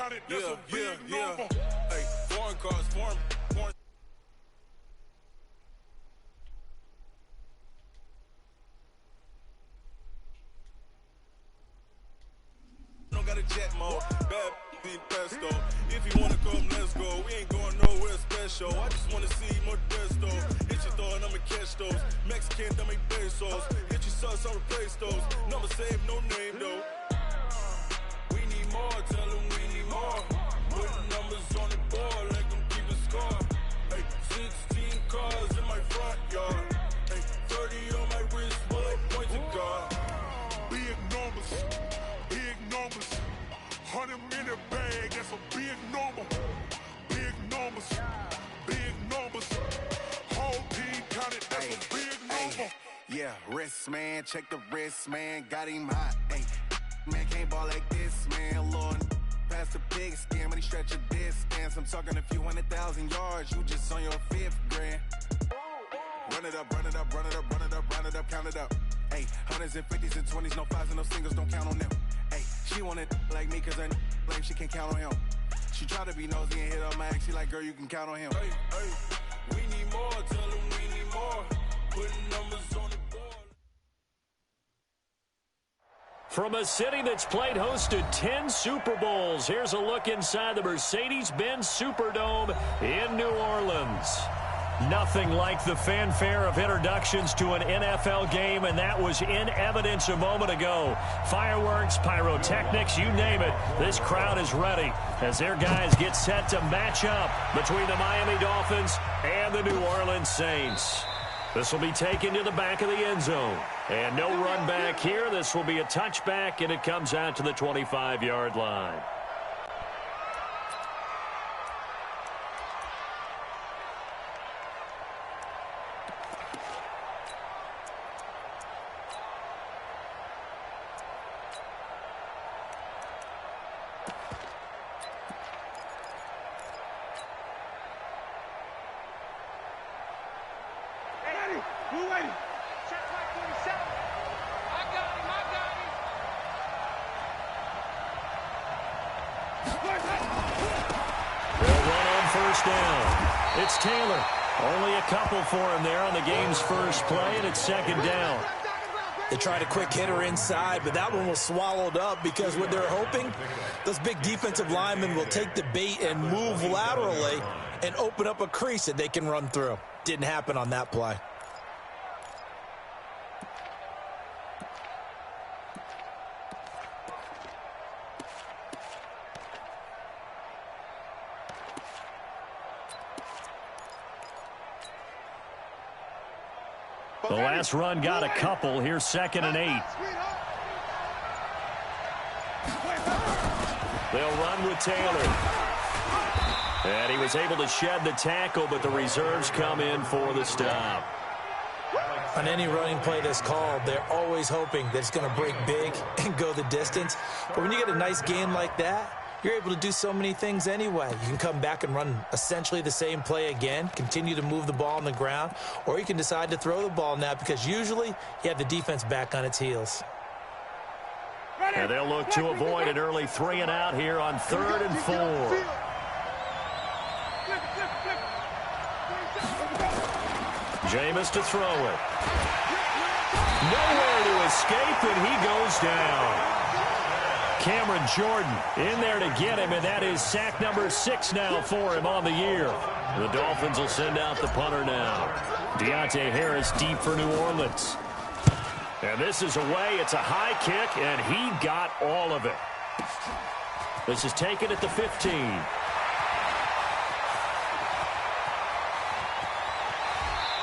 counted, that's a big number. Hey, foreign cars, foreign. Don't got a jet mode, bad be pesto. If you wanna come, let's go. We ain't going nowhere special. I just wanna see more desto. Hit your throw and I'ma catch those. Mexican, that make pesos. Hit your sus, I'll replace those. Number save, no name though. We need more, tell them we need more. Putting numbers on the board, like them keep a score. Hey, 16 cars in my front yard. Hey, 30 on my wrist, while I point to God. Big numbers, big numbers. 100 in a bag, that's a big number. Big numbers, big numbers. Whole team counted, that's a big number. Yeah, wrist man, check the wrist man, got him hot. Ay, man can't ball like this, man. Lord, past the pig skin, when he stretch a distance. I'm talking a few 100,000 yards, you just on your 5th grand. Run it up, run it up, run it up, run it up, run it up, count it up. Ay, 100s and 50s and 20s, no 5s and no singles, don't count on them. Ay, she want it like me, cause her blame, she can't count on him. She try to be nosy and hit up my ex, she like, girl, you can count on him. Hey, hey, we need more, tell them we need more. Putting numbers on the board. From a city that's played host to 10 Super Bowls, here's a look inside the Mercedes-Benz Superdome in New Orleans. Nothing like the fanfare of introductions to an NFL game, and that was in evidence a moment ago. Fireworks, pyrotechnics, you name it. This crowd is ready as their guys get set to match up between the Miami Dolphins and the New Orleans Saints. This will be taken to the back of the end zone. And no run back here. This will be a touchback, and it comes out to the 25-yard line. It's Taylor. Only a couple for him there on the game's first play, and it's 2nd down. They tried a quick hitter inside, but that one was swallowed up because what they're hoping, those big defensive linemen will take the bait and move laterally and open up a crease that they can run through. Didn't happen on that play. The last run got a couple. Here's 2nd and 8. They'll run with Taylor. And he was able to shed the tackle, but the reserves come in for the stop. On any running play that's called, they're always hoping that it's going to break big and go the distance. But when you get a nice game like that, you're able to do so many things anyway. You can come back and run essentially the same play again, continue to move the ball on the ground, or you can decide to throw the ball now because usually you have the defense back on its heels. And they'll look to avoid an early 3 and out here on 3rd and 4. Jameis to throw it. Nowhere to escape, and he goes down. Cameron Jordan in there to get him, and that is sack number 6 now for him on the year. The Dolphins will send out the punter now. Deontay Harris deep for New Orleans. And this is away. It's a high kick, and he got all of it. This is taken at the 15.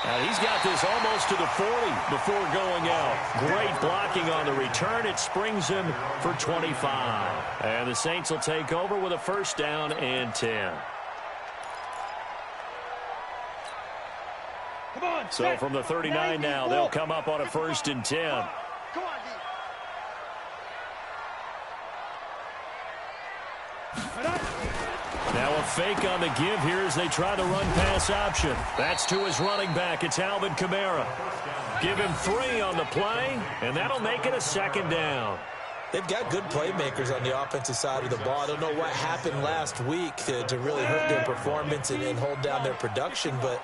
And he's got this almost to the 40 before going out. Great blocking on the return. It springs him for 25. And the Saints will take over with a 1st down and 10. So from the 39 now, they'll come up on a 1st and 10. Now a fake on the give here as they try the run-pass option. That's to his running back. It's Alvin Kamara. Give him 3 on the play, and that'll make it a 2nd down. They've got good playmakers on the offensive side of the ball. I don't know what happened last week to really hurt their performance and hold down their production, but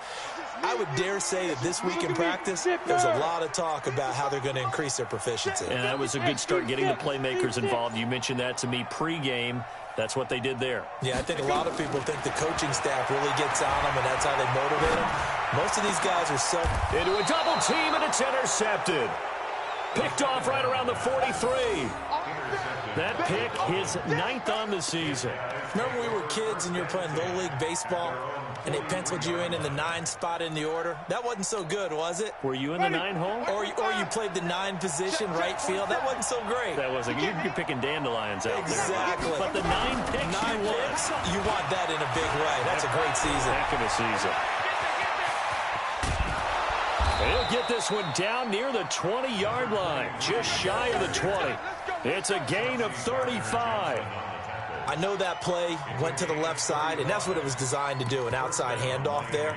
I would dare say that this week in practice, there's a lot of talk about how they're going to increase their proficiency. And that was a good start getting the playmakers involved. You mentioned that to me pregame. That's what they did there. Yeah, I think a lot of people think the coaching staff really gets on them, and that's how they motivate them. Most of these guys are so... Into a double team, and it's intercepted. Picked off right around the 43. That pick, his 9th on the season. Remember we were kids and you were playing Little League Baseball, and they penciled you in the 9 spot in the order? That wasn't so good, was it? Were you in the 9 hole? Or you played the 9 position, right field? That wasn't so great. That wasn't. You're picking dandelions out exactly. there. But the 9 picks, you want that in a big way. That's a great season. Heck of a season. He'll get this one down near the 20-yard line, just shy of the 20. It's a gain of 35. I know that play went to the left side, and that's what it was designed to do, an outside handoff there.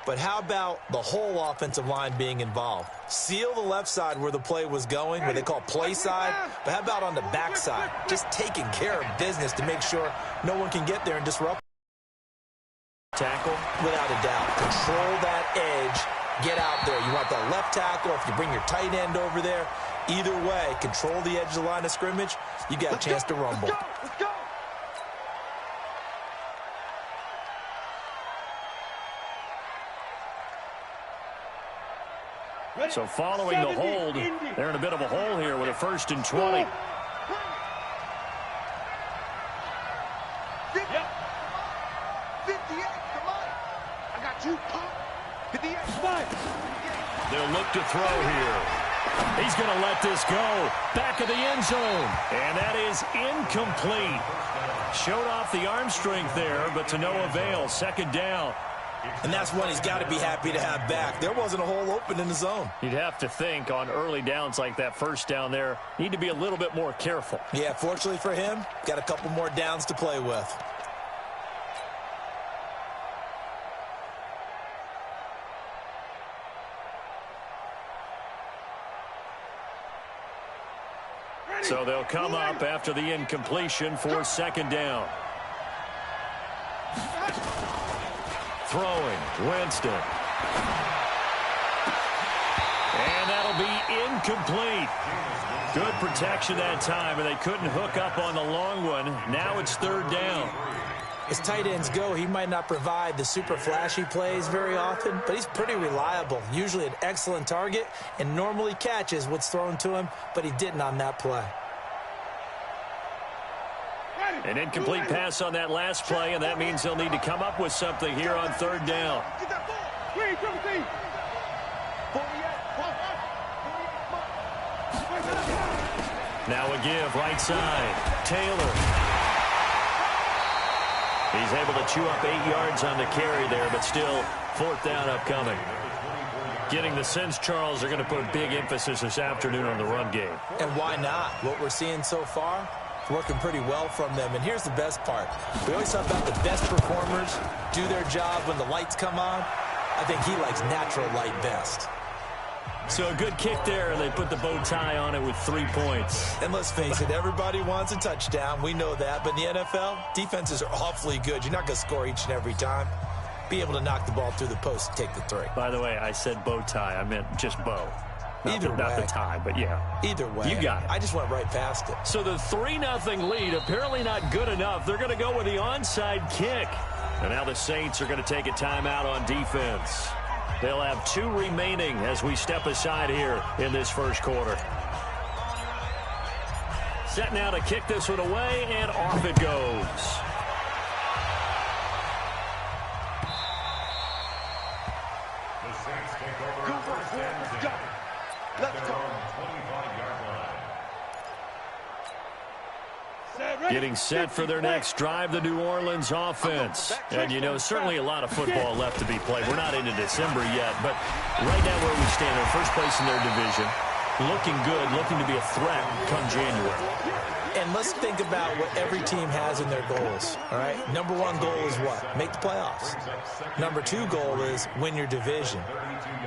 But how about the whole offensive line being involved? Seal the left side where the play was going, where they call play side, but how about on the back side? Just taking care of business to make sure no one can get there and disrupt. Tackle, without a doubt. Control that edge. Get out there. You want that left tackle. If you bring your tight end over there, either way, control the edge of the line of scrimmage, you got a chance to rumble. Let's go. So following the hold, they're in a bit of a hole here with a 1st and 20. They'll look to throw here. He's going to let this go. Back of the end zone. And that is incomplete. Showed off the arm strength there, but to no avail. 2nd down. And that's one he's got to be happy to have back. There wasn't a hole open in the zone. You'd have to think on early downs like that 1st down there, need to be a little bit more careful. Yeah, fortunately for him, got a couple more downs to play with. So they'll come up after the incompletion for 2nd down. Throwing, Winston. And that'll be incomplete. Good protection that time, and they couldn't hook up on the long one. Now it's 3rd down. As tight ends go, he might not provide the super flashy plays very often, but he's pretty reliable. Usually an excellent target and normally catches what's thrown to him, but he didn't on that play. An incomplete pass on that last play, and that means they'll need to come up with something here on 3rd down. Now a give, right side. Taylor. He's able to chew up 8 yards on the carry there, but still 4th down upcoming. Getting the sense, Charles, they're going to put a big emphasis this afternoon on the run game. And why not? What we're seeing so far, working pretty well from them. And here's the best part. We always talk about the best performers do their job when the lights come on. I think he likes natural light best. So a good kick there, and they put the bow tie on it with 3 points. And let's face it, everybody wants a touchdown. We know that. But in the NFL, defenses are awfully good. You're not going to score each and every time. Be able to knock the ball through the post and take the 3. By the way, I said bow tie. I meant just bow. Not the tie, but yeah. Either way. You got it. I just went right past it. So the 3-0 lead, apparently not good enough. They're going to go with the onside kick. And now the Saints are going to take a timeout on defense. They'll have 2 remaining as we step aside here in this 1st quarter. Set now to kick this one away, and off it goes. The Saints take over at first and 10. Let's go. Getting set for their next drive, the New Orleans offense. And, you know, certainly a lot of football left to be played. We're not into December yet, but right now where we stand, they're first place in their division. Looking good, looking to be a threat come January. And let's think about what every team has in their goals, all right? Number one goal is what? Make the playoffs. Number two goal is win your division.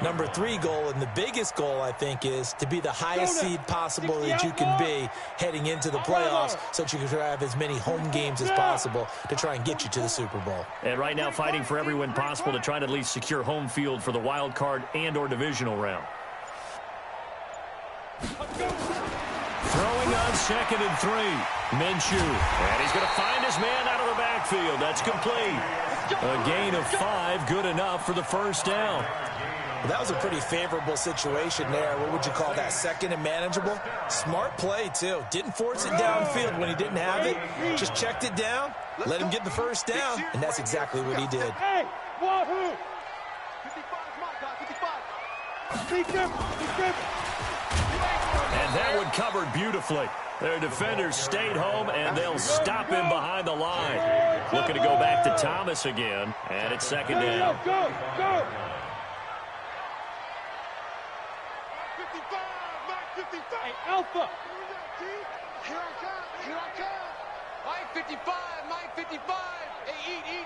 Number three goal, and the biggest goal, I think, is to be the highest seed possible that you can be heading into the playoffs so that you can have as many home games as possible to try and get you to the Super Bowl. And right now fighting for every win possible to try to at least secure home field for the wild card and or divisional round. Throwing on 2nd and 3. Minshew. And he's going to find his man out of the backfield. That's complete. A gain of 5, good enough for the first down. Well, that was a pretty favorable situation there. What would you call that? 2nd and manageable? Smart play, too. Didn't force it downfield when he didn't have it. Just checked it down, let him get the first down, and that's exactly what he did. Hey, wahoo! 55. And that one covered beautifully. Their defenders stayed home, and they'll stop him behind the line. Looking to go back to Thomas again, and it's 2nd down. Go! 55. Hey, Alpha! Here I come. Mike 55. Hey, eat.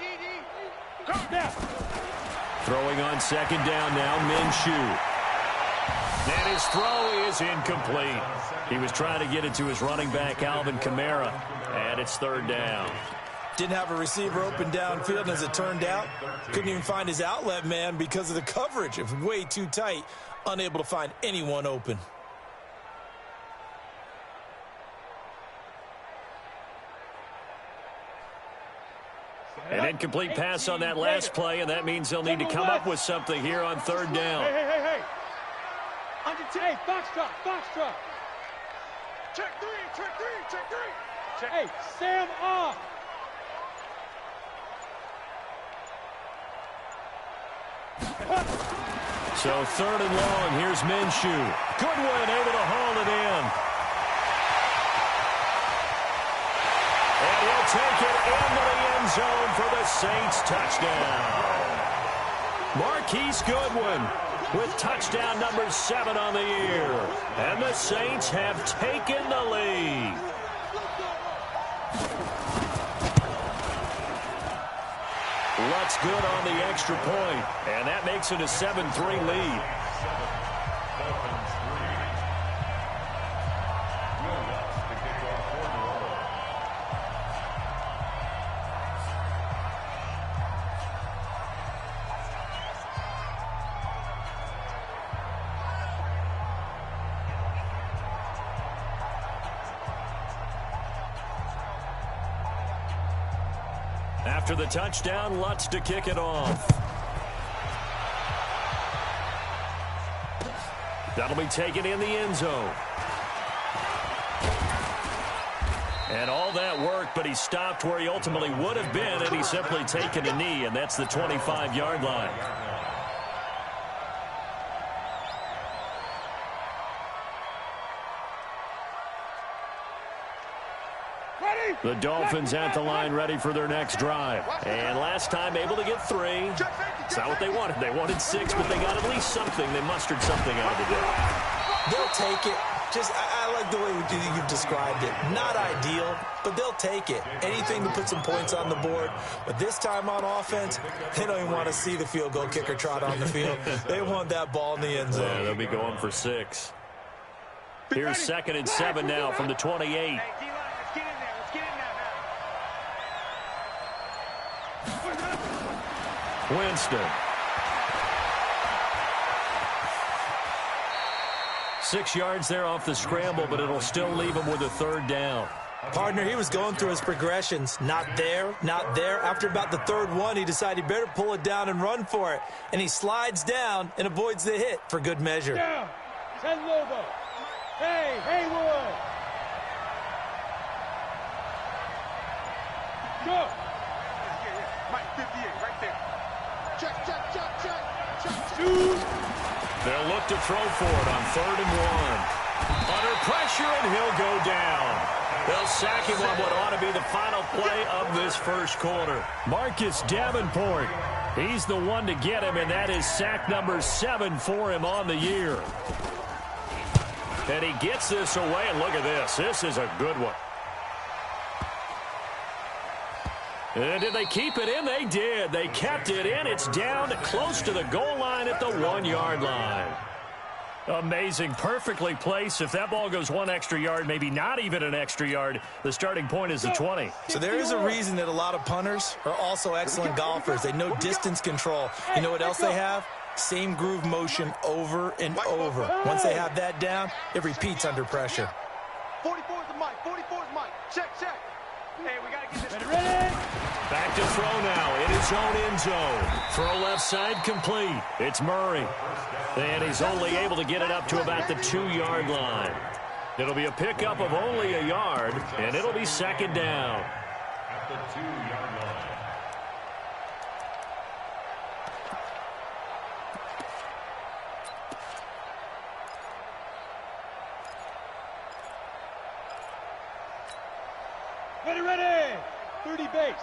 Now. Throwing on 2nd down now, Minshew. And his throw is incomplete. He was trying to get it to his running back, Alvin Kamara, and it's 3rd down. Didn't have a receiver open downfield, and as it turned out, couldn't even find his outlet man because of the coverage. It was way too tight, unable to find anyone open. An incomplete pass on that last play, and that means they'll need to come up with something here on 3rd down. Hey. Hey, Foxtrot. Check three. Hey, Sam off. So 3rd and long, here's Minshew. Goodwin able to haul it in. And he'll take it into the end zone for the Saints touchdown. Marquise Goodwin with touchdown number 7 on the year. And the Saints have taken the lead. Lutz good on the extra point, and that makes it a 7-3 lead. After the touchdown, Lutz to kick it off. That'll be taken in the end zone. And all that work, but he stopped where he ultimately would have been, and he's simply taken a knee, and that's the 25-yard line. The Dolphins at the line ready for their next drive. And last time able to get 3. It's not what they wanted. They wanted 6, but they got at least something. They mustered something out of the day. They'll take it. I like the way you've described it. Not ideal, but they'll take it. Anything to put some points on the board. But this time on offense, they don't even want to see the field goal kicker trot on the field. They want that ball in the end zone. Yeah, they'll be going for 6. Here's 2nd and 7 now from the 28. Winston. 6 yards there off the scramble, but it'll still leave him with a 3rd down. Partner, he was going through his progressions. Not there, not there. After about the 3rd one, he decided he better pull it down and run for it. And he slides down and avoids the hit for good measure. Down. 10 Lobo. Hey, Haywood. Go. Mike 58, right there. Check. They'll look to throw for it on 3rd and 1. Under pressure, and he'll go down. They'll sack him on what ought to be the final play of this first quarter. Marcus Davenport, he's the one to get him, and that is sack number 7 for him on the year. And he gets this away, and look at this. This is a good one. And did they keep it in? They did. They kept it in. It's down close to the goal line at the 1-yard line. Amazing. Perfectly placed. If that ball goes 1 extra yard, maybe not even an extra yard, the starting point is the 20. So there is a reason that a lot of punters are also excellent golfers. They know distance control. You know what else they have? Same groove motion over and over. Once they have that down, it repeats under pressure. 44 is the mic. 44 is mic. Check, check. Hey, we got to get this. Ready? Back to throw now in his own end zone. Throw left side complete. It's Murray. And he's only able to get it up to about the 2-yard line. It'll be a pickup of only a yard, and it'll be second down. At the 2-yard line. Ready, ready. 30 base.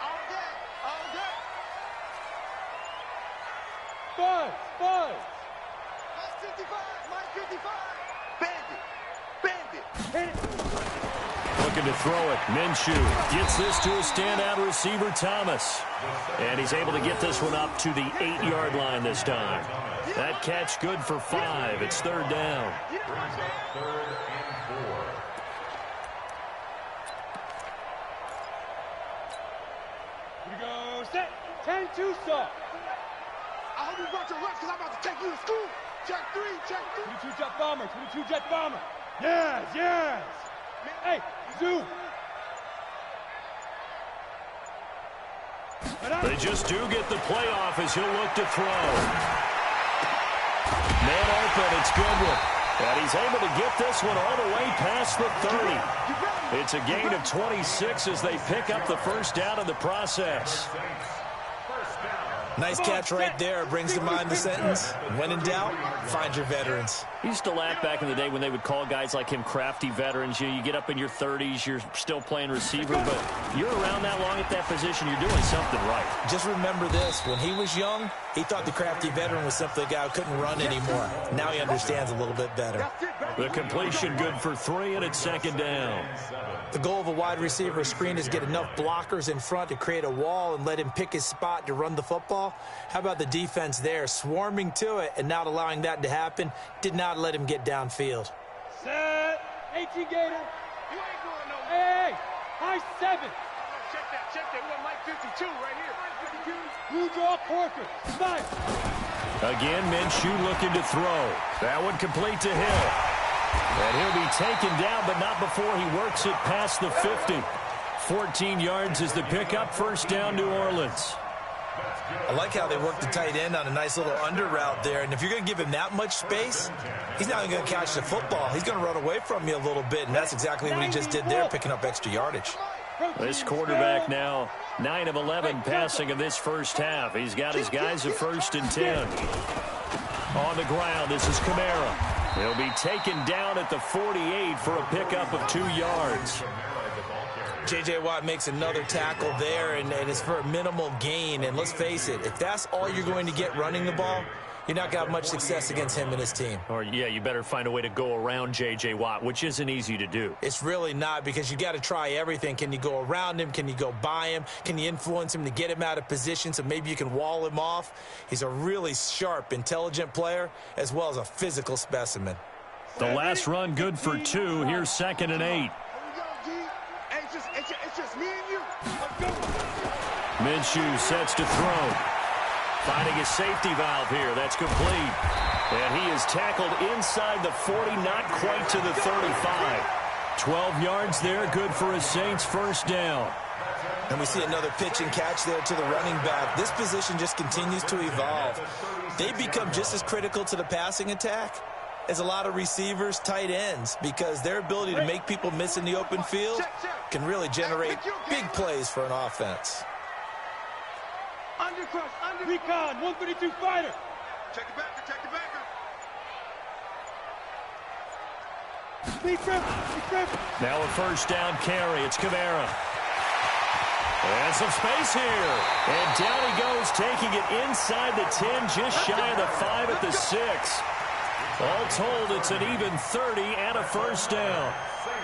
All day. All day. Buzz, buzz. Mike 55. Mike 55. Bandit. Bandit. Hit it. Looking to throw it. Minshew gets this to a standout receiver, Thomas. And he's able to get this one up to the 8-yard line this time. That catch good for 5. It's third down. Third and 4. Here we go. Set. 10-2 soft. I hope you brought your lunch because I'm about to take you to school. Check 3, check 3. 22 jet bomber. 22 jet bomber. Yes, yes. Hey, zoom. They just do get the playoff as he'll look to throw. Man open, it's Goodwin. And he's able to get this one all the way past the 30. It's a gain of 26 as they pick up the first down in the process. Nice catch right there. Brings to mind the sentence, when in doubt, find your veterans. He used to laugh back in the day when they would call guys like him crafty veterans. You get up in your 30s, you're still playing receiver, but you're around that long at that position, you're doing something right. Just remember this. When he was young, he thought the crafty veteran was simply a guy who couldn't run anymore. Now he understands a little bit better. The completion good for 3, and it's second down. The goal of a wide receiver screen is get enough blockers in front to create a wall and let him pick his spot to run the football. How about the defense there, swarming to it and not allowing that to happen? Did not let him get downfield. Set. 18 Gator. You ain't going nowhere. Hey, high 7. Check that, check that. We're Mike 52 right here. Blue draw Corker. Snipe. Again, Minshew looking to throw. That one complete to Hill. And he'll be taken down, but not before he works it past the 50. 14 yards is the pickup. First down, New Orleans. I like how they work the tight end on a nice little under route there. And if you're going to give him that much space, he's not even going to catch the football. He's going to run away from you a little bit, and that's exactly what he just did there, picking up extra yardage. This quarterback now 9 of 11 passing in this first half. He's got his guys at 1st and 10. On the ground, this is Kamara. He'll be taken down at the 48 for a pickup of 2 yards. J.J. Watt makes another tackle there, and it's for a minimal gain. And let's face it, if that's all you're going to get running the ball, you're not going to have much success against him and his team. Or, yeah, you better find a way to go around J.J. Watt, which isn't easy to do. It's really not, because you got to try everything. Can you go around him? Can you go by him? Can you influence him to get him out of position so maybe you can wall him off? He's a really sharp, intelligent player, as well as a physical specimen. The last run good for 2. Here's 2nd and 8. It's just me and you. Minshew sets to throw. Finding his safety valve here. That's complete. And he is tackled inside the 40, not quite to the 35. 12 yards there, good for a Saints first down. And we see another pitch and catch there to the running back. This position just continues to evolve. They become just as critical to the passing attack as a lot of receivers, tight ends, because their ability to make people miss in the open field can really generate big plays for an offense. Undercrush, under. Recon, 132 fighter. Check the backer, check the backer. Speed grip. Now a first down carry. It's Kamara. And some space here. And down he goes, taking it inside the 10, just shy of the 5 at the 6. All told, it's an even 30 and a first down.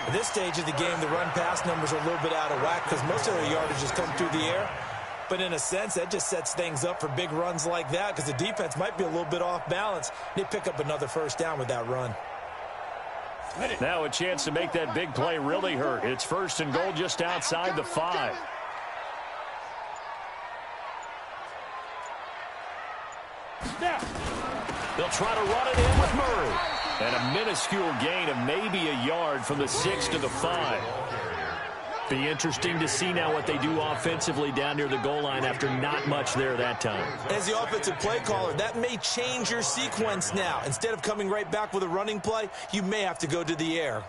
At this stage of the game, the run-pass numbers are a little bit out of whack because most of their yardage has come through the air. But in a sense, that just sets things up for big runs like that because the defense might be a little bit off balance. They pick up another first down with that run. Now a chance to make that big play really hurt. It's first and goal just outside the 5. They'll try to run it in with Murray. And a minuscule gain of maybe a yard from the 6 to the 5. Be interesting to see now what they do offensively down near the goal line after not much there that time. As the offensive play caller, that may change your sequence now. Instead of coming right back with a running play, you may have to go to the air.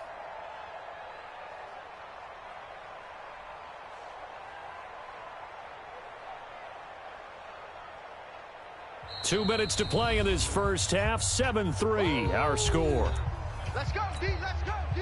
Two minutes to play in this first half. 7-3, our score. Let's go, D. Let's go, D.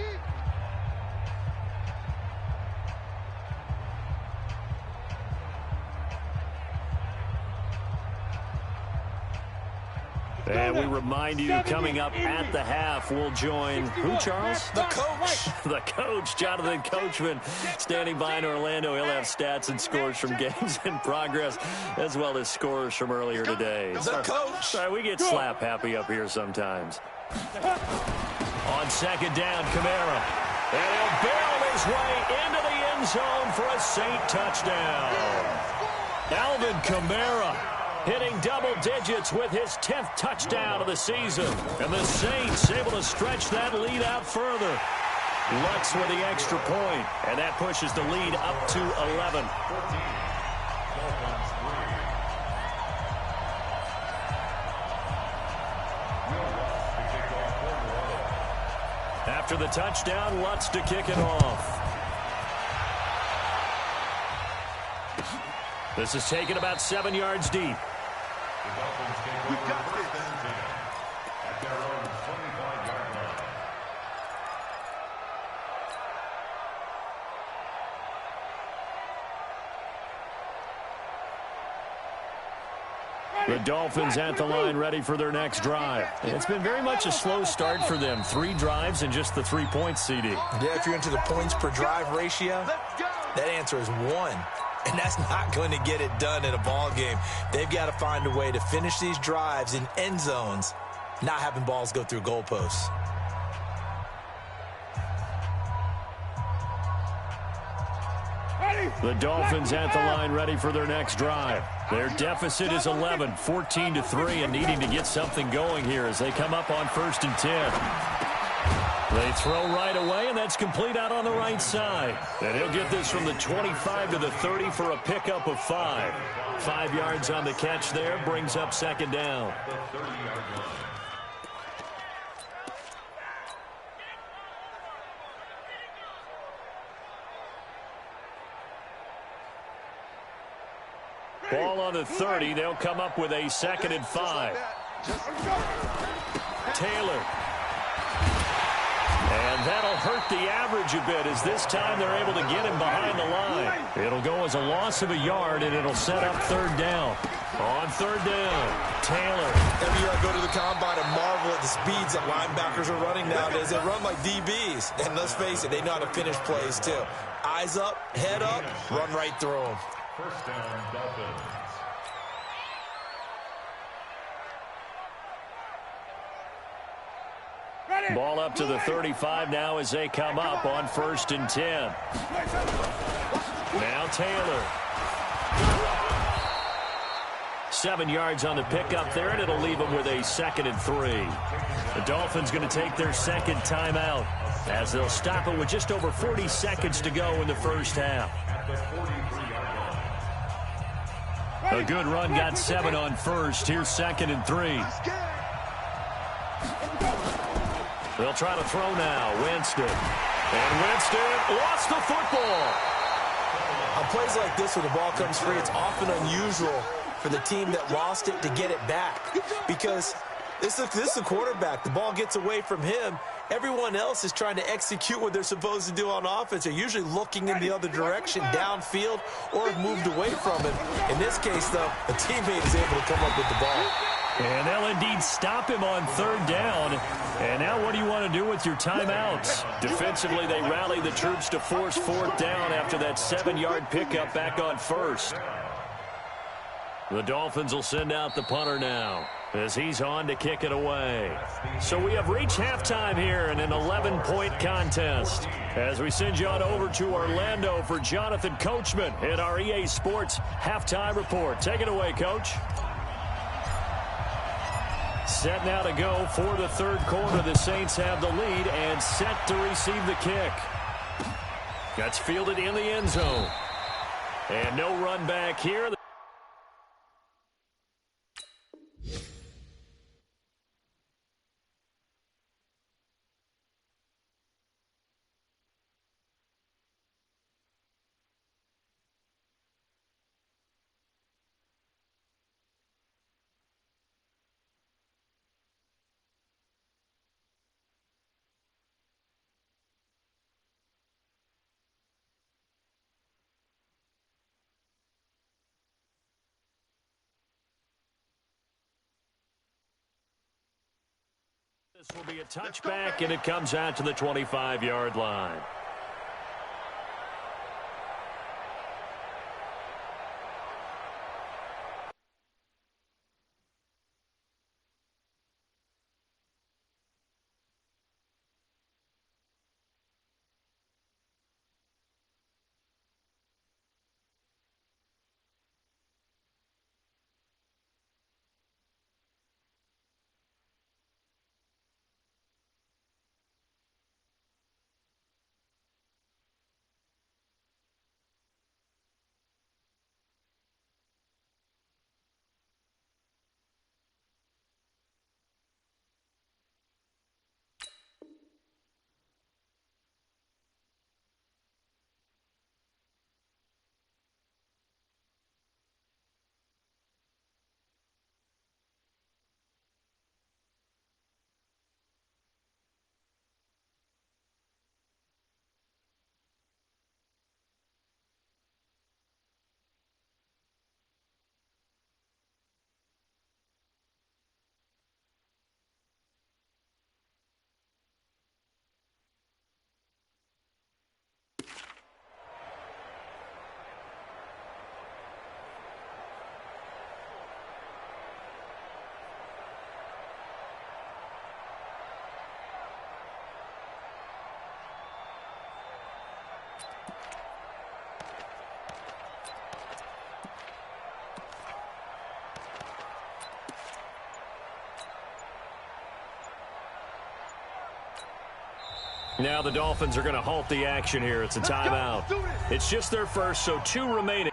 And we remind you, coming up at the half, we'll join who, Charles? The coach. The coach, Jonathan Coachman, standing by in Orlando. He'll have stats and scores from games in progress, as well as scores from earlier today. The coach. Sorry, we get slap happy up here sometimes. On second down, Kamara. And he'll barrel his way into the end zone for a Saint touchdown. Alvin Kamara hitting double digits with his 10th touchdown of the season. And the Saints able to stretch that lead out further. Lutz with the extra point, and that pushes the lead up to 11. After the touchdown, Lutz to kick it off. This is taken about 7 yards deep. We got this. At their own 25-yard line. The Dolphins at the line ready for their next drive. It's been very much a slow start for them. 3 drives and just the 3 points, CD. Yeah, if you're into the points per drive ratio, that answer is 1. And that's not going to get it done in a ball game. They've got to find a way to finish these drives in end zones, not having balls go through goalposts. The Dolphins at the line ready for their next drive. Their deficit is 11, 14-3, and needing to get something going here as they come up on 1st and 10. They throw right away, and that's complete out on the right side. And he'll get this from the 25 to the 30 for a pickup of 5. 5 yards on the catch there, brings up second down. Ball on the 30. They'll come up with a 2nd and 5. Taylor. And that'll hurt the average a bit as this time they're able to get him behind the line. It'll go as a loss of a yard, and it'll set up 3rd down. On 3rd down, Taylor. Every year I go to the combine and marvel at the speeds that linebackers are running nowadays. They run like DBs. And let's face it, they know how to finish plays too. Eyes up, head up, run right through them. First down, Dolphins. Ball up to the 35 now as they come up on 1st and 10. Now Taylor. 7 yards on the pickup there, and it'll leave them with a 2nd and 3. The Dolphins going to take their 2nd timeout as they'll stop it with just over 40 seconds to go in the first half. A good run, got 7 on 1st. Here's 2nd and 3. They'll try to throw now. Winston. And Winston lost the football. On plays like this where the ball comes free, it's often unusual for the team that lost it to get it back. Because this is a quarterback. The ball gets away from him. Everyone else is trying to execute what they're supposed to do on offense. They're usually looking in the other direction, downfield, or have moved away from it. In this case, though, a teammate is able to come up with the ball. And they'll indeed stop him on third down. And now what do you want to do with your timeouts? Defensively, they rally the troops to force fourth down after that 7-yard pickup back on first. The Dolphins will send out the punter now as he's on to kick it away. So we have reached halftime here in an 11-point contest. As we send you on over to Orlando for Jonathan Coachman in our EA Sports Halftime Report. Take it away, Coach. Set now to go for the third quarter. The Saints have the lead and set to receive the kick. That's fielded in the end zone. And no run back here. This will be a touchback, and it comes out to the 25-yard line. Now the Dolphins are going to halt the action here. It's a timeout. It's just their first, so 2 remaining.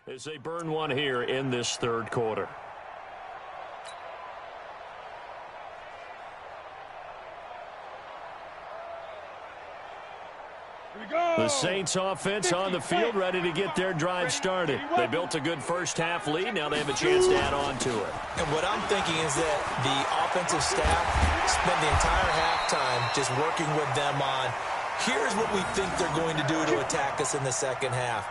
As they burn one here in this third quarter. The Saints offense on the field, ready to get their drive started. They built a good first half lead. Now they have a chance to add on to it. And what I'm thinking is that the offensive staff spent the entire halftime just working with them on, here's what we think they're going to do to attack us in the second half.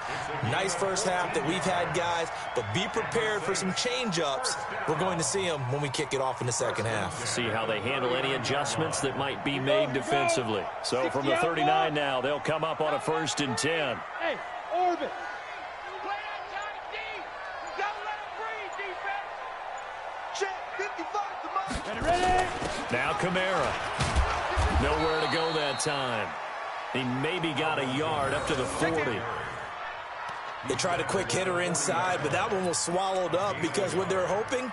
Nice first half that we've had, guys, but be prepared for some change-ups. We're going to see them when we kick it off in the second half. See how they handle any adjustments that might be made defensively. So from the 39 now, they'll come up on a 1st and 10. Hey, Orbit. Ready? Now Kamara. Nowhere to go that time. He maybe got a yard up to the 40. They tried a quick hitter inside, but that one was swallowed up because what they're hoping,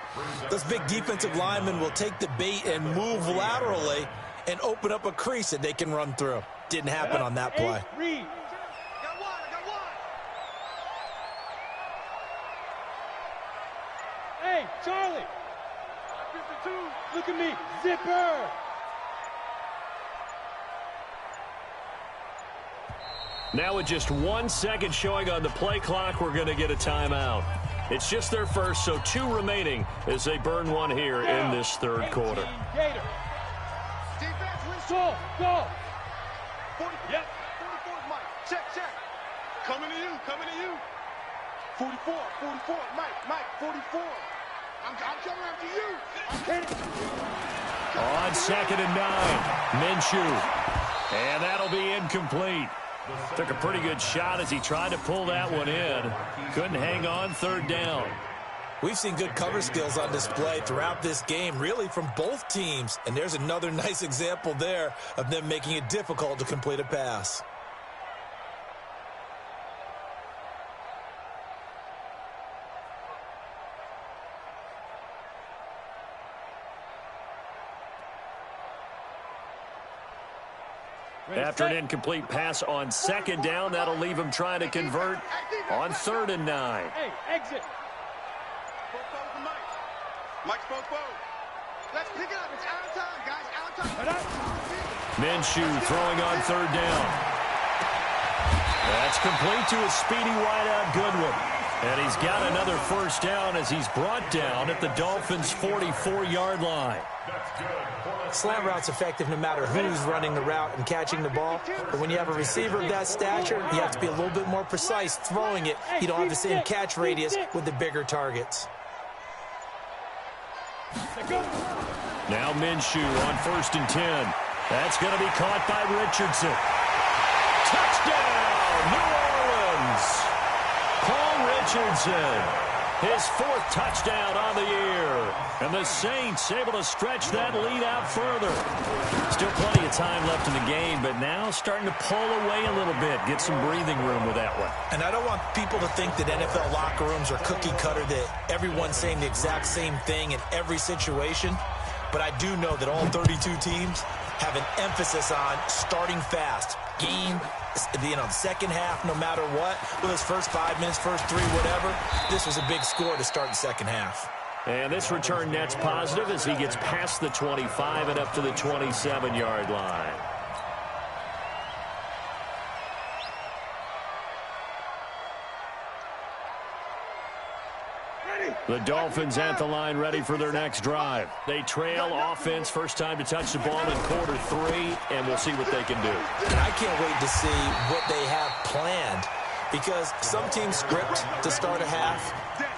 those big defensive linemen will take the bait and move laterally and open up a crease that they can run through. Didn't happen on that play. Got one. Hey, Charlie. 52. Look at me. Zipper. Now with just 1 second showing on the play clock, we're going to get a timeout. It's just their first, so 2 remaining as they burn one here in this third quarter. Gator. Go. 40, Yep. 44 is Mike. Check. Coming to you. 44, Mike, 44. I'm coming after you. Hit it. On 2nd and 9, Minshew. And that'll be incomplete. Took a pretty good shot as he tried to pull that one in. Couldn't hang on 3rd down. We've seen good cover skills on display throughout this game, really from both teams. And there's another nice example there of them making it difficult to complete a pass. After an incomplete pass on 2nd down, that'll leave him trying to convert on 3rd and 9. Hey, exit. Mike's both. Let's pick it up. It's out of time, guys. Out of time. Minshew throwing on 3rd down. That's complete to a speedy wideout Goodwin. And he's got another 1st down as he's brought down at the Dolphins' 44-yard line. Slant route's effective no matter who's running the route and catching the ball. But when you have a receiver of that stature, you have to be a little bit more precise throwing it. You don't have the same catch radius with the bigger targets. Now Minshew on 1st and 10. That's going to be caught by Richardson. Touchdown, New Orleans. Paul Richardson. His 4th touchdown on the year. And the Saints able to stretch that lead out further. Still plenty of time left in the game, but now starting to pull away a little bit. Get some breathing room with that one. And I don't want people to think that NFL locker rooms are cookie cutter, that everyone's saying the exact same thing in every situation. But I do know that all 32 teams have an emphasis on starting fast. Game, the second half, no matter what, with his first 5 minutes, first 3, whatever, this was a big score to start the second half. And this return net's positive as he gets past the 25 and up to the 27-yard line. The Dolphins at the line ready for their next drive. They trail offense, first time to touch the ball in quarter 3, and we'll see what they can do. And I can't wait to see what they have planned, because some teams script to start a half.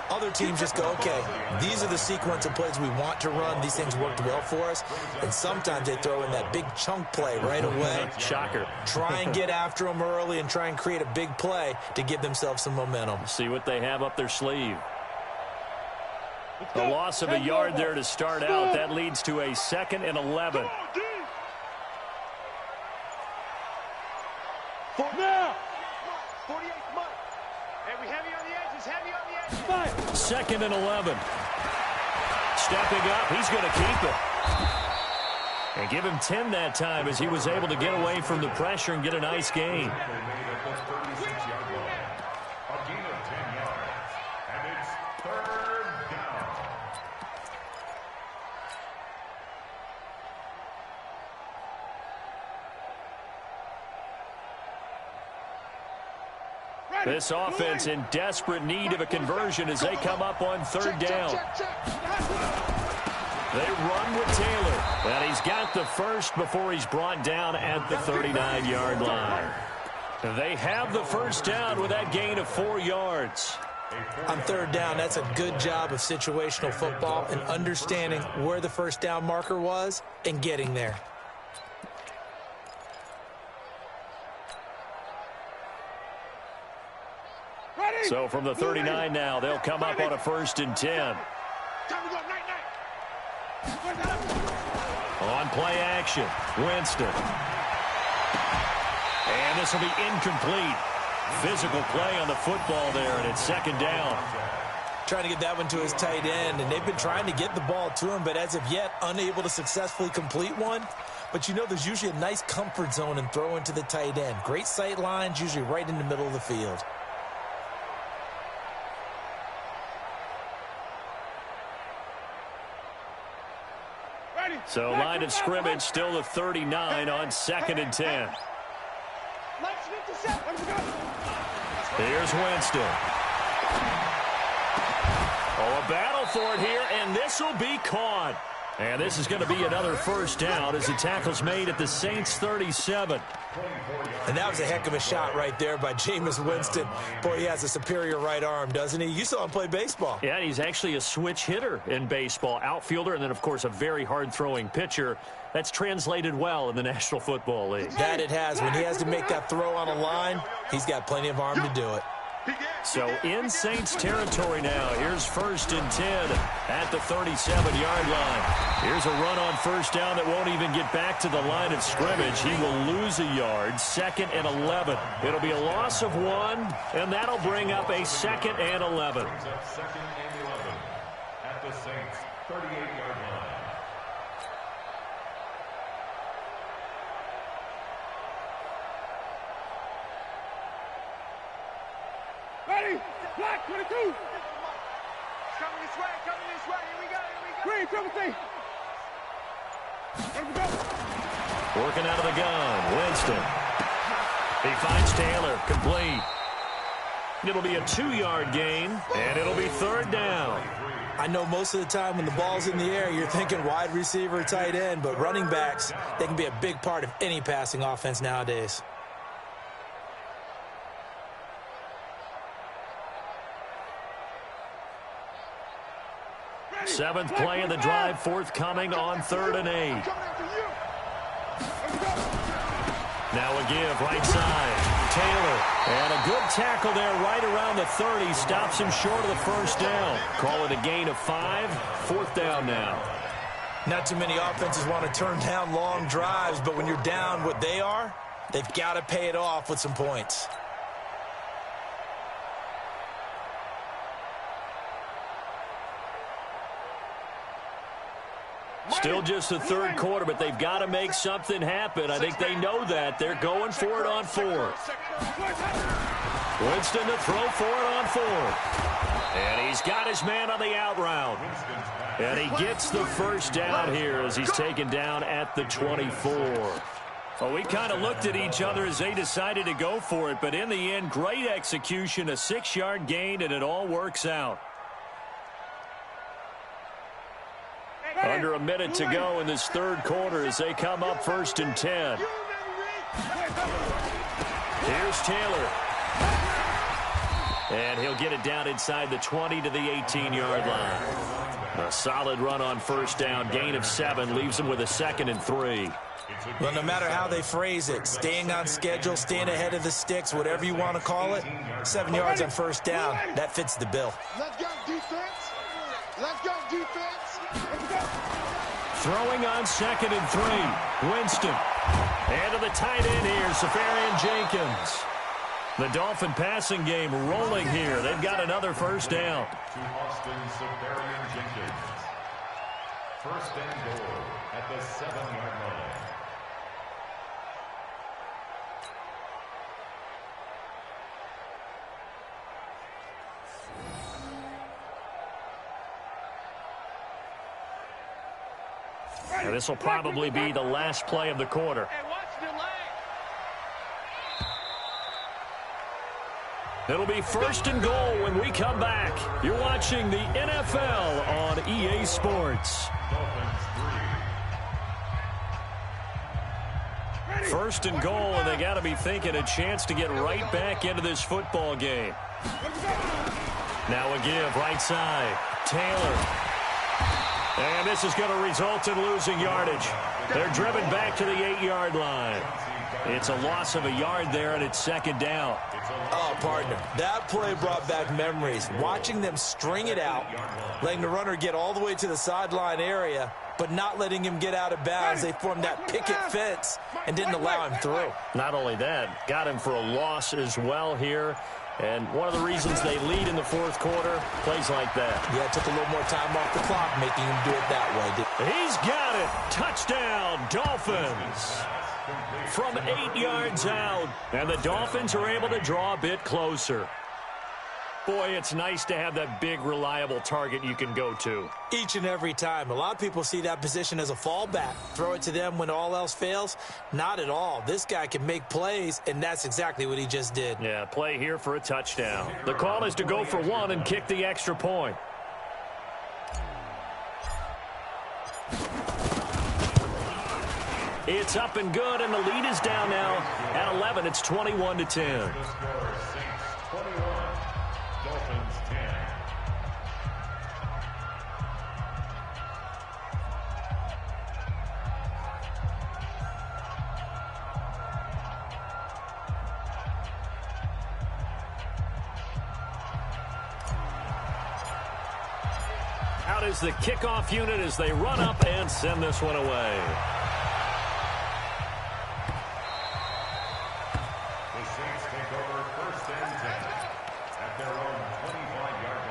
Other teams just go, okay, these are the sequence of plays we want to run. These things worked well for us. And sometimes they throw in that big chunk play right away. Shocker. Try and get after them early and try and create a big play to give themselves some momentum. See what they have up their sleeve. The loss of a yard there to start out. That leads to a 2nd and 11. Now. 48 Mike. Hey, we heavy on the edges. Heavy on the edges. 2nd and 11. Stepping up. He's going to keep it. And give him 10 that time as he was able to get away from the pressure and get a nice gain. This offense in desperate need of a conversion as they come up on third down. They run with Taylor, and he's got the first before he's brought down at the 39-yard line. They have the first down with that gain of 4 yards. On third down, that's a good job of situational football and understanding where the first down marker was and getting there. So from the 39 now, they'll come up on a 1st and 10. On play action, Winston. And this will be incomplete. Physical play on the football there, and it's 2nd down. Trying to get that one to his tight end, and they've been trying to get the ball to him, but as of yet, unable to successfully complete one. But you know there's usually a nice comfort zone in throwing to the tight end. Great sight lines, usually right in the middle of the field. So line of scrimmage still the 39 on 2nd and 10. Here's Winston. Oh, a battle for it here, and this will be caught. And this is going to be another first down as the tackle's made at the Saints 37. And that was a heck of a shot right there by Jameis Winston. Boy, he has a superior right arm, doesn't he? You saw him play baseball. Yeah, he's actually a switch hitter in baseball. Outfielder, and then, of course, a very hard-throwing pitcher. That's translated well in the National Football League. That it has. When he has to make that throw on a line, he's got plenty of arm to do it. So in Saints territory now. Here's 1st and 10 at the 37-yard line. Here's a run on first down that won't even get back to the line of scrimmage. He will lose a yard. 2nd and 11. It'll be a loss of 1, and that'll bring up a 2nd and 11. 2nd and 11 at the Saints 38-yard line. Ready? Black 22. Coming this way, here we go. Green, Timothy. Here we go. Working out of the gun, Winston. He finds Taylor, complete. It'll be a 2-yard gain, and it'll be 3rd down. I know most of the time when the ball's in the air, you're thinking wide receiver, tight end, but running backs, they can be a big part of any passing offense nowadays. Seventh play of the drive, forthcoming on 3rd and 8. Now a give, right side. Taylor, and a good tackle there right around the 30. Stops him short of the first down. Call it a gain of 5. 4th down now. Not too many offenses want to turn down long drives, but when you're down what they are, they've got to pay it off with some points. Still just the 3rd quarter, but they've got to make something happen. I think they know that. They're going for it on 4th. Winston to throw for it on 4th. And he's got his man on the out route. And he gets the first down here as he's taken down at the 24. Well, we kind of looked at each other as they decided to go for it, but in the end, great execution, a 6-yard gain, and it all works out. Under a minute to go in this 3rd quarter as they come up 1st and 10. Here's Taylor. And he'll get it down inside the 20 to the 18-yard line. A solid run on first down. Gain of 7 leaves them with a 2nd and 3. Well, no matter how they phrase it, staying on schedule, staying ahead of the sticks, whatever you want to call it, 7 yards on first down, that fits the bill. Let's go, defense. Let's go, defense. Throwing on 2nd and 3. Winston. And to the tight end here, Safarian Jenkins. The Dolphin passing game rolling here. They've got another first down. To Austin Safarian Jenkins. 1st and goal at the 7-yard line. Now, this will probably be the last play of the quarter. It'll be 1st and goal when we come back. You're watching the NFL on EA Sports. 1st and goal, and they got to be thinking a chance to get right back into this football game. Now a give, right side. Taylor. And this is going to result in losing yardage. They're driven back to the 8-yard line. It's a loss of a yard there, and it's 2nd down. Oh, partner, that play brought back memories. Watching them string it out, letting the runner get all the way to the sideline area, but not letting him get out of bounds. They formed that picket fence and didn't allow him through. Not only that, got him for a loss as well here. And one of the reasons they lead in the 4th quarter, plays like that. Yeah, it took a little more time off the clock, making him do it that way. He's got it. Touchdown, Dolphins. From 8 yards out. And the Dolphins are able to draw a bit closer. Boy, it's nice to have that big, reliable target you can go to. Each and every time. A lot of people see that position as a fallback. Throw it to them when all else fails. Not at all. This guy can make plays, and that's exactly what he just did. Yeah, play here for a touchdown. The call is to go for 1 and kick the extra point. It's up and good, and the lead is down now at 11. It's 21-10. Out is the kickoff unit as they run up and send this one away. The Saints take over 1st and 10 at their own 25-yard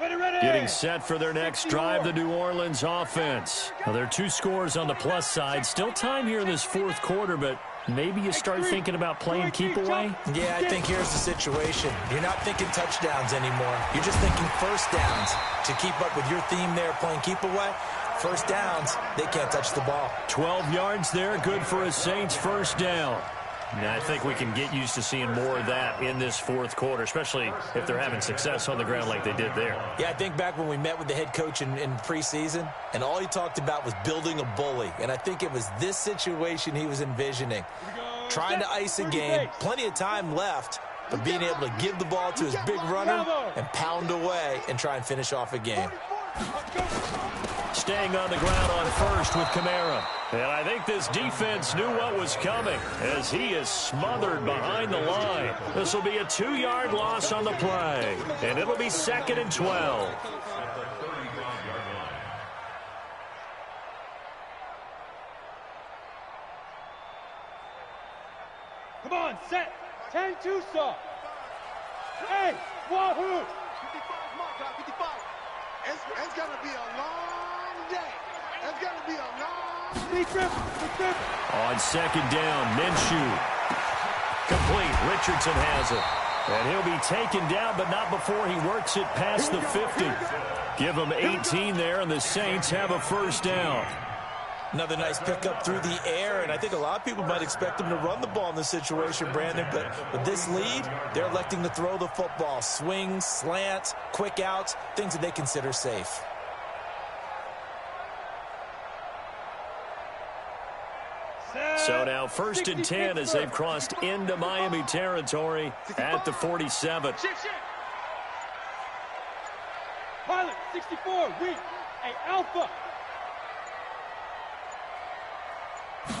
line. Getting set for their next drive, the New Orleans offense. Now, there are 2 scores on the plus side. Still time here in this 4th quarter, but maybe you start thinking about playing keep away? Yeah, I think here's the situation. You're not thinking touchdowns anymore. You're just thinking 1st downs. To keep up with your theme there, playing keep away, 1st downs, they can't touch the ball. 12 yards there, good for a Saints 1st down. Now, I think we can get used to seeing more of that in this 4th quarter, especially if they're having success on the ground like they did there. Yeah, I think back when we met with the head coach in preseason, and all he talked about was building a bully. And I think it was this situation he was envisioning. Trying to ice a game, plenty of time left, but being able to give the ball to his big runner and pound away and try and finish off a game. Staying on the ground on 1st with Kamara. And I think this defense knew what was coming as he is smothered behind the line. This will be a 2-yard loss on the play. And it'll be 2nd and 12. Come on, set. 10-2 saw. Hey, wahoo! 55, mark out, 55. It's going to be a long day. It's going to be a long day. On 2nd down, Minshew. Complete. Richardson has it. And he'll be taken down, but not before he works it past the 50. Give him 18 there, and the Saints have a 1st down. Another nice pickup through the air, and I think a lot of people might expect them to run the ball in this situation, Brandon, but with this lead, they're electing to throw the football. Swings, slants, quick outs, things that they consider safe. So now 1st and 10 as they've crossed into Miami territory at the 47. Pilot, 64, weak. Hey, Alpha.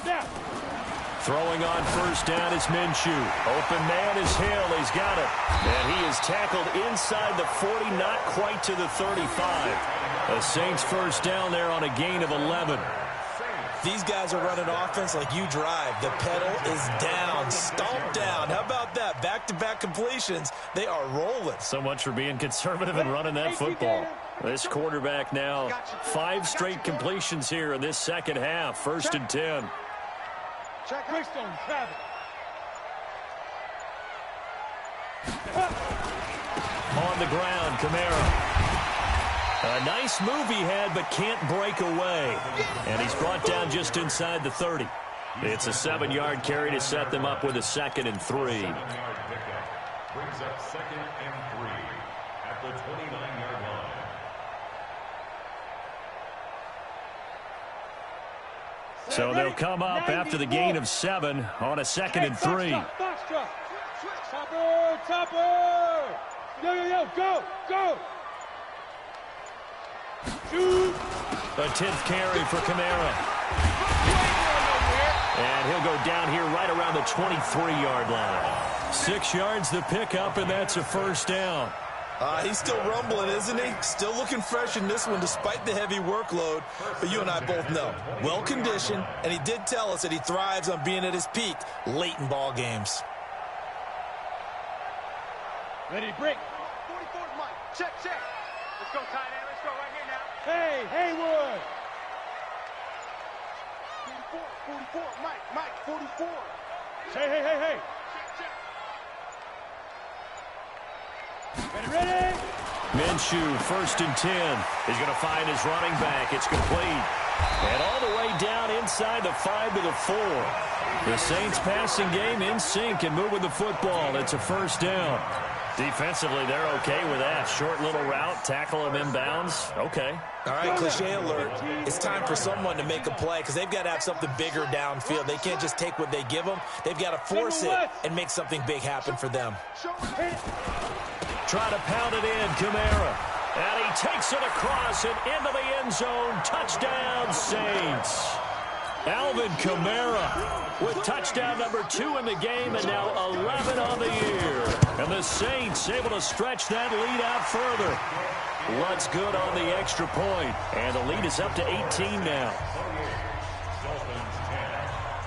Snap. Throwing on 1st down is Minshew. Open man is Hill. He's got it. And he is tackled inside the 40, not quite to the 35. The Saints 1st down there on a gain of 11. These guys are running offense like you drive. The pedal is down, stomped down. How about that? Back-to-back completions. They are rolling. So much for being conservative and running that football. This quarterback now 5 straight completions here in this 2nd half. 1st and 10. Greystone, Travis. On the ground, Kamara. A nice move he had, but can't break away. And he's brought down just inside the 30. It's a 7-yard carry to set them up with a 2nd and 3. 7-yard pickup brings up 2nd and 3 at the 29-yard line. So they'll come up after the gain of 7 on a 2nd and 3. Topper, topper! Yo, yo, yo, go, go! Shoot! A 10th carry for Kamara. And he'll go down here right around the 23-yard line. 6 yards the pickup, and that's a 1st down. He's still rumbling, isn't he? Still looking fresh in this one despite the heavy workload. But you and I both know, well-conditioned, and he did tell us that he thrives on being at his peak late in ball games. Ready, break. 44 is Mike. Check, check. Let's go, tight end. Let's go right here now. Hey, Haywood. 44, Mike, 44. Hey. Check. Ready? Minshew, 1st and 10. He's going to find his running back. It's complete. And all the way down inside the 5 to the 4. The Saints passing game in sync and moving the football. It's a 1st down. Defensively, they're okay with that. Short little route, tackle him inbounds. Okay. All right, cliche alert. It's time for someone to make a play because they've got to have something bigger downfield. They can't just take what they give them. They've got to force it and make something big happen for them. Try to pound it in, Kamara. And he takes it across and into the end zone. Touchdown, Saints. Alvin Kamara with touchdown number 2 in the game and now 11 on the year. And the Saints able to stretch that lead out further. Lutz good on the extra point. And the lead is up to 18 now.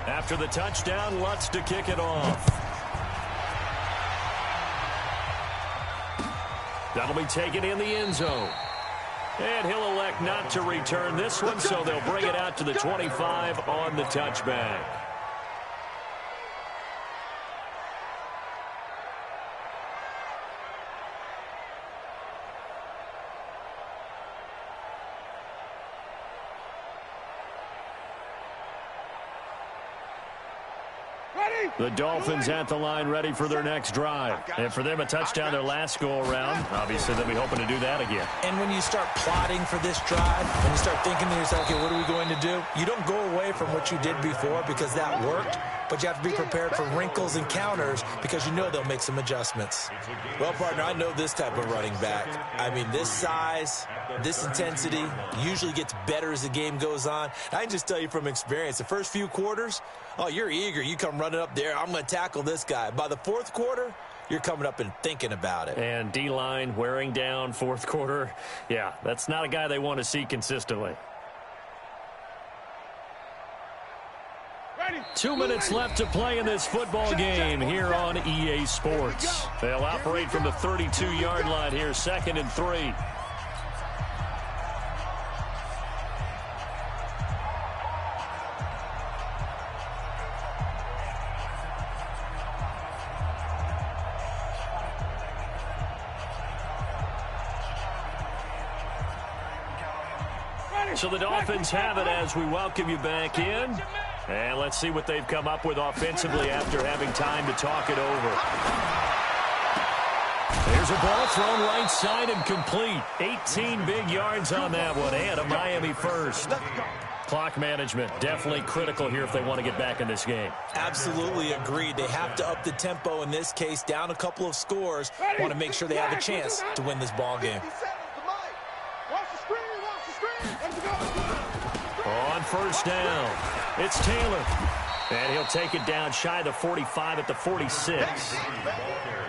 After the touchdown, Lutz to kick it off. That'll be taken in the end zone. And he'll elect not to return this one, so they'll bring it out to the 25 on the touchback. The Dolphins at the line ready for their next drive. And for them, a touchdown their last go-around. Obviously, they'll be hoping to do that again. And when you start plotting for this drive, when you start thinking to yourself, okay, what are we going to do? You don't go away from what you did before because that worked, but you have to be prepared for wrinkles and counters because you know they'll make some adjustments. Well, partner, I know this type of running back. I mean, this size, this intensity usually gets better as the game goes on. I can just tell you from experience, the first few quarters, oh, you're eager. You come running up there. I'm going to tackle this guy. By the 4th quarter, you're coming up and thinking about it. And D-line wearing down 4th quarter. Yeah, that's not a guy they want to see consistently. 2 minutes left to play in this football game here on EA Sports. They'll operate from the 32-yard line here, 2nd and 3. So the Dolphins have it as we welcome you back in. And let's see what they've come up with offensively after having time to talk it over. There's a ball thrown right side and complete. 18 big yards on that one, and a Miami 1st. Clock management definitely critical here if they want to get back in this game. Absolutely agreed. They have to up the tempo in this case, down a couple of scores. Want to make sure they have a chance to win this ball game. On 1st down, it's Taylor. And he'll take it down shy of the 45 at the 46.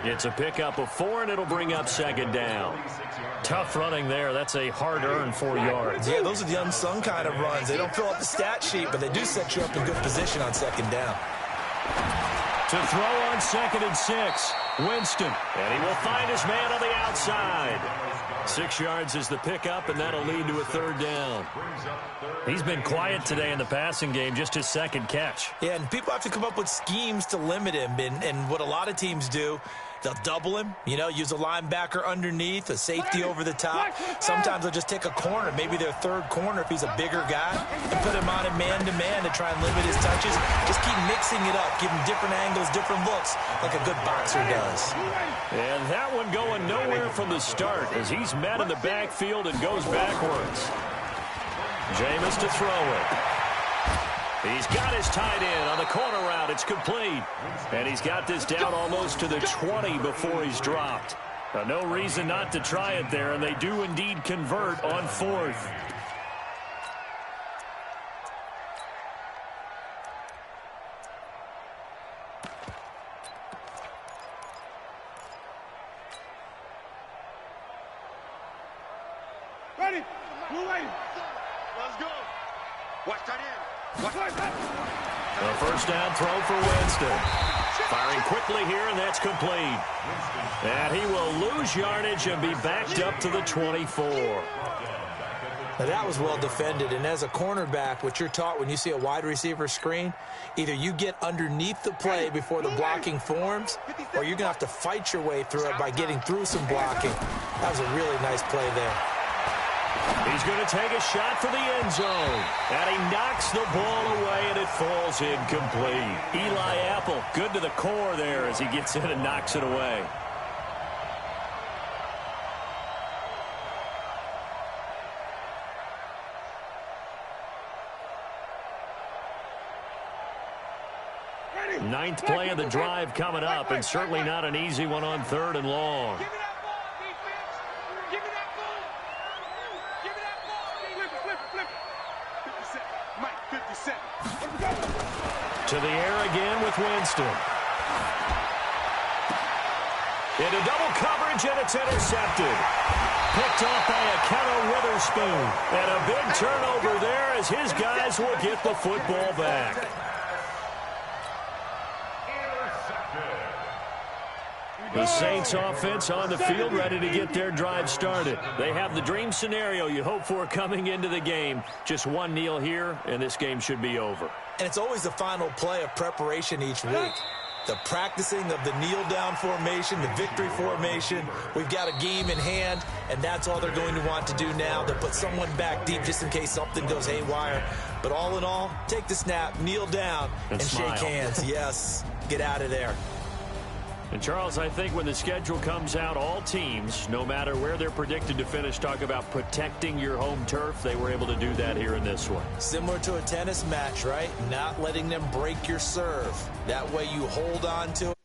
It's a pickup of 4, and it'll bring up 2nd down. Tough running there. That's a hard-earned 4 yards. Yeah, those are the unsung kind of runs. They don't fill up the stat sheet, but they do set you up in good position on 2nd down. To throw on 2nd and 6. Winston, and he will find his man on the outside. 6 yards is the pickup, and that'll lead to a third down. He's been quiet today in the passing game, just his second catch. Yeah, and people have to come up with schemes to limit him, and what a lot of teams do, they'll double him, use a linebacker underneath, a safety over the top. Sometimes they'll just take a corner, maybe their third corner if he's a bigger guy, and put him on him man-to-man to try and limit his touches. Just keep mixing it up, give him different angles, different looks, like a good boxer does. And that one going nowhere from the start as he's met in the backfield and goes backwards. Jameis to throw it. He's got his tight end on the corner route. It's complete. And he's got this down almost to the 20 before he's dropped. No reason not to try it there, and they do indeed convert on fourth. Ready? Move ready. Let's go. Watch that in. Watch A first down throw for Winston. Firing quickly here, and that's complete. And he will lose yardage and be backed up to the 24. Now that was well defended, and as a cornerback, what you're taught when you see a wide receiver screen, either you get underneath the play before the blocking forms, or you're going to have to fight your way through it by getting through some blocking. That was a really nice play there. He's going to take a shot for the end zone. And he knocks the ball away, and it falls incomplete. Eli Apple, good to the core there as he gets in and knocks it away. Ninth play of the drive coming up, and certainly not an easy one on 3rd and long. Give me that ball, defense. Give me that ball. Give me that ball. Flip it. 50 seconds. Mike, 50 seconds. To the air again with Winston. Into double coverage, and it's intercepted. Picked off by Akenna Witherspoon. And a big turnover there as his guys will get the football back. The Saints offense on the field ready to get their drive started. They have the dream scenario you hope for coming into the game. Just one kneel here, and this game should be over. And it's always the final play of preparation each week. The practicing of the kneel-down formation, the victory formation. We've got a game in hand, and that's all they're going to want to do now. They'll put someone back deep just in case something goes haywire. But all in all, take the snap, kneel down, and shake hands. Yes, get out of there. And, Charles, I think when the schedule comes out, all teams, no matter where they're predicted to finish, talk about protecting your home turf. They were able to do that here in this one. Similar to a tennis match, right? Not letting them break your serve. That way you hold on to it.